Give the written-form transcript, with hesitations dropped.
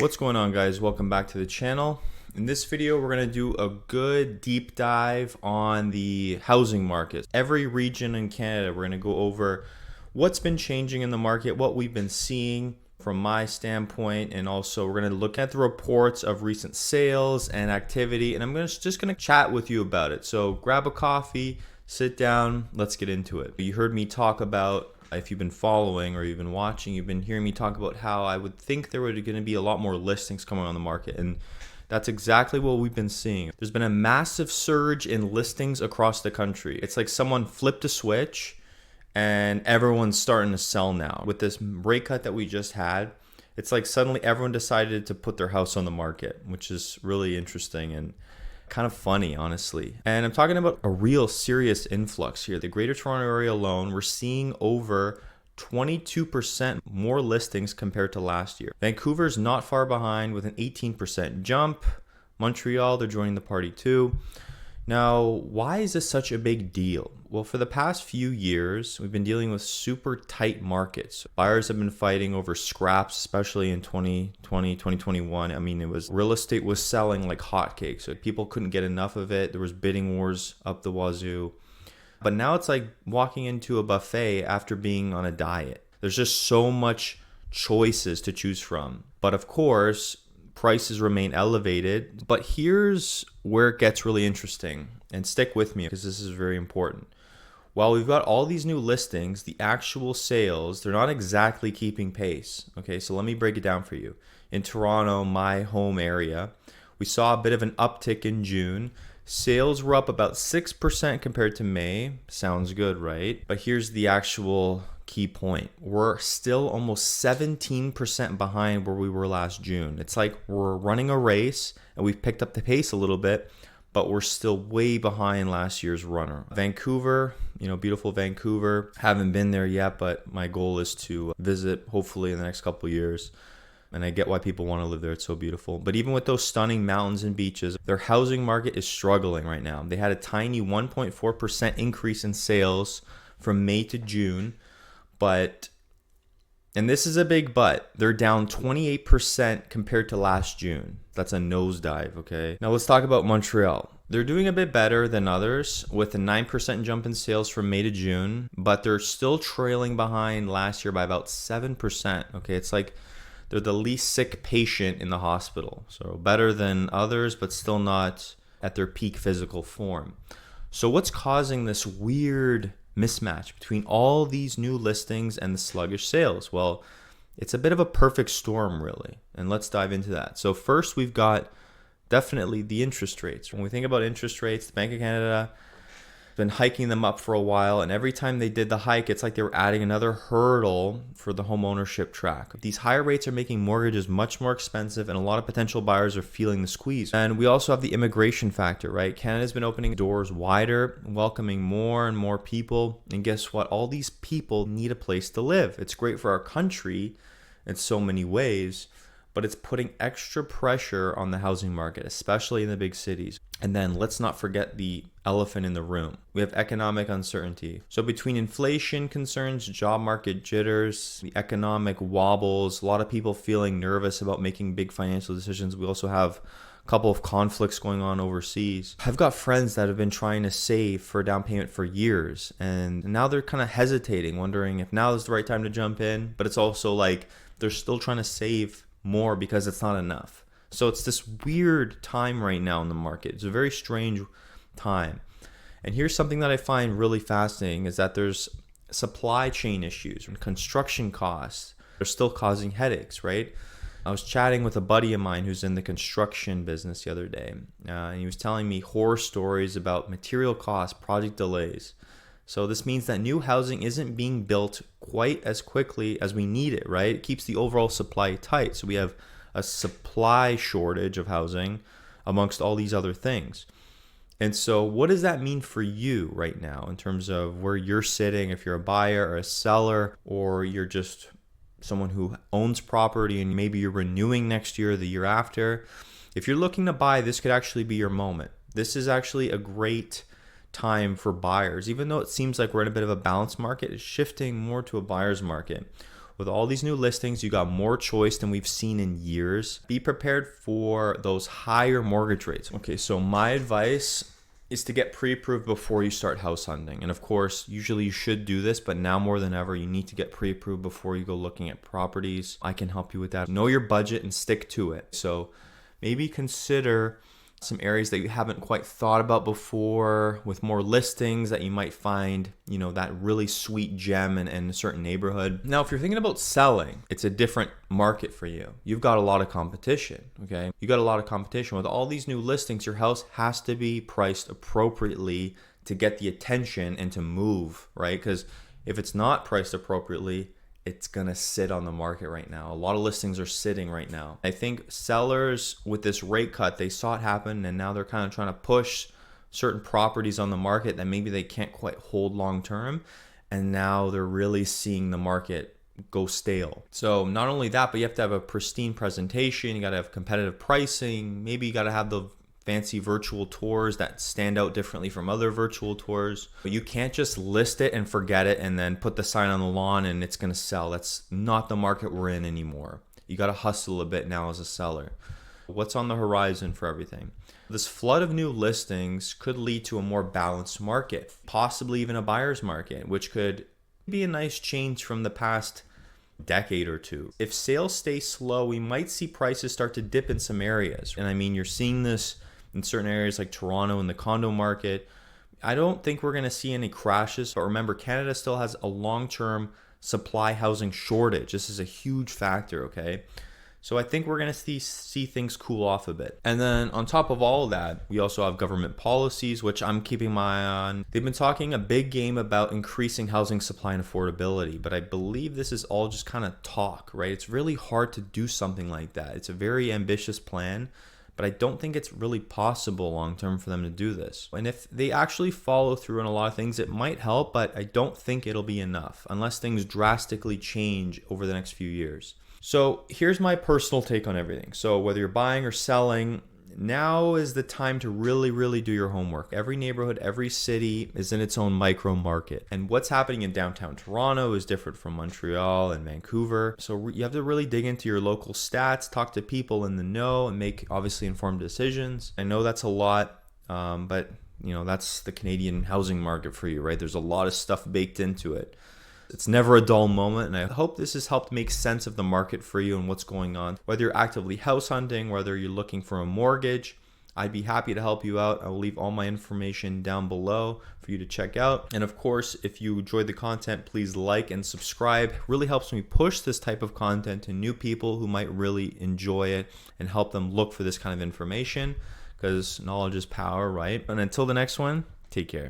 What's going on, guys? Welcome back to the channel. In this video, we're going to do a good deep dive on the housing market. Every region in Canada, we're going to go over what's been changing in the market, what we've been seeing from my standpoint, and also we're going to look at the reports of recent sales and activity, and I'm just going to chat with you about it. So grab a coffee, sit down, let's get into it. You heard me talk about, if you've been following or you've been watching, you've been hearing me talk about how I would think there were going to be a lot more listings coming on the market. And that's exactly what we've been seeing. There's been a massive surge in listings across the country. It's like someone flipped a switch and everyone's starting to sell now. With this rate cut that we just had, it's like suddenly everyone decided to put their house on the market, which is really interesting and kind of funny, honestly. And I'm talking about a real serious influx here. The Greater Toronto Area alone, we're seeing over 22% more listings compared to last year. Vancouver's not far behind with an 18% jump. Montreal, they're joining the party too. Now, why is this such a big deal? Well, for the past few years, we've been dealing with super tight markets. Buyers have been fighting over scraps, especially in 2020, 2021. I mean, real estate was selling like hotcakes. So people couldn't get enough of it. There was bidding wars up the wazoo. But now it's like walking into a buffet after being on a diet. There's just so much choices to choose from. But of course, prices remain elevated. But here's where it gets really interesting. And stick with me because this is very important. While we've got all these new listings, the actual sales, they're not exactly keeping pace. Okay, so let me break it down for you. In Toronto, my home area, we saw a bit of an uptick in June. Sales were up about 6% compared to May. Sounds good, right? But here's the actual key point. We're still almost 17% behind where we were last June. It's like we're running a race and we've picked up the pace a little bit, but we're still way behind last year's runner. Vancouver, beautiful Vancouver. Haven't been there yet, but my goal is to visit hopefully in the next couple of years. And I get why people want to live there. It's so beautiful. But even with those stunning mountains and beaches, their housing market is struggling right now. They had a tiny 1.4% increase in sales from May to June. But, and this is a big but, they're down 28% compared to last June. That's a nosedive, okay? Now let's talk about Montreal. They're doing a bit better than others with a 9% jump in sales from May to June, but they're still trailing behind last year by about 7%, okay? It's like they're the least sick patient in the hospital. So better than others, but still not at their peak physical form. So what's causing this weird mismatch between all these new listings and the sluggish sales? Well, it's a bit of a perfect storm, really. And let's dive into that. So first, we've got definitely the interest rates. When we think about interest rates, the Bank of Canada been hiking them up for a while, and every time they did the hike, it's like they were adding another hurdle for the home ownership track. These higher rates are making mortgages much more expensive, and a lot of potential buyers are feeling the squeeze. And we also have the immigration factor, right? Canada's been opening doors wider, welcoming more and more people, and guess what? All these people need a place to live. It's great for our country in so many ways, but it's putting extra pressure on the housing market, especially in the big cities. And then let's not forget the elephant in the room. We have economic uncertainty. So between inflation concerns, job market jitters, the economic wobbles, a lot of people feeling nervous about making big financial decisions. We also have a couple of conflicts going on overseas. I've got friends that have been trying to save for a down payment for years, and now they're kind of hesitating, wondering if now is the right time to jump in. But it's also like they're still trying to save more because it's not enough. So it's this weird time right now in the market. It's a very strange time. And here's something that I find really fascinating is that there's supply chain issues and construction costs. They're still causing headaches, right? I was chatting with a buddy of mine who's in the construction business the other day. And he was telling me horror stories about material costs, project delays. So this means that new housing isn't being built quite as quickly as we need it, right? It keeps the overall supply tight. So we have a supply shortage of housing amongst all these other things. And so what does that mean for you right now in terms of where you're sitting, if you're a buyer or a seller, or you're just someone who owns property and maybe you're renewing next year or the year after? If you're looking to buy, this could actually be your moment. This is actually a great time for buyers. Even though it seems like we're in a bit of a balanced market, it's shifting more to a buyer's market. With all these new listings, you got more choice than we've seen in years. Be prepared for those higher mortgage rates. Okay, so my advice is to get pre-approved before you start house hunting. And of course, usually you should do this, but now more than ever, you need to get pre-approved before you go looking at properties. I can help you with that. Know your budget and stick to it. So maybe consider some areas that you haven't quite thought about before with more listings that you might find, that really sweet gem in a certain neighborhood. Now, if you're thinking about selling, it's a different market for you. You've got a lot of competition, okay? You got a lot of competition. With all these new listings, your house has to be priced appropriately to get the attention and to move, right? Because if it's not priced appropriately, it's gonna sit on the market right now. A lot of listings are sitting right now. I think sellers with this rate cut, they saw it happen and now they're kind of trying to push certain properties on the market that maybe they can't quite hold long term. And now they're really seeing the market go stale. So not only that, but you have to have a pristine presentation. You gotta have competitive pricing. Maybe you gotta have the fancy virtual tours that stand out differently from other virtual tours. But you can't just list it and forget it and then put the sign on the lawn and it's gonna sell. That's not the market we're in anymore. You gotta hustle a bit now as a seller. What's on the horizon for everything? This flood of new listings could lead to a more balanced market, possibly even a buyer's market, which could be a nice change from the past decade or two. If sales stay slow, we might see prices start to dip in some areas. And I mean, you're seeing this in certain areas like Toronto and the condo market. I don't think we're going to see any crashes, but remember, Canada still has a long-term supply housing shortage. This is a huge factor, okay? So I think we're going to see things cool off a bit. And then on top of all of that, we also have government policies, which I'm keeping my eye on. They've been talking a big game about increasing housing supply and affordability, but I believe this is all just kind of talk, right? It's really hard to do something like that. It's a very ambitious plan, but I don't think it's really possible long-term for them to do this. And if they actually follow through on a lot of things, it might help, but I don't think it'll be enough unless things drastically change over the next few years. So here's my personal take on everything. So whether you're buying or selling, now is the time to really do your homework. Every neighborhood, every city is in its own micro market. And what's happening in downtown Toronto is different from Montreal and Vancouver. So you have to really dig into your local stats, talk to people in the know, and make obviously informed decisions. I know that's a lot, but that's the Canadian housing market for you, right? There's a lot of stuff baked into it. It's never a dull moment, and I hope this has helped make sense of the market for you and what's going on. Whether you're actively house hunting, whether you're looking for a mortgage, I'd be happy to help you out. I'll leave all my information down below for you to check out. And of course, if you enjoyed the content, please like and subscribe. It really helps me push this type of content to new people who might really enjoy it and help them look for this kind of information, because knowledge is power, right? And until the next one, take care.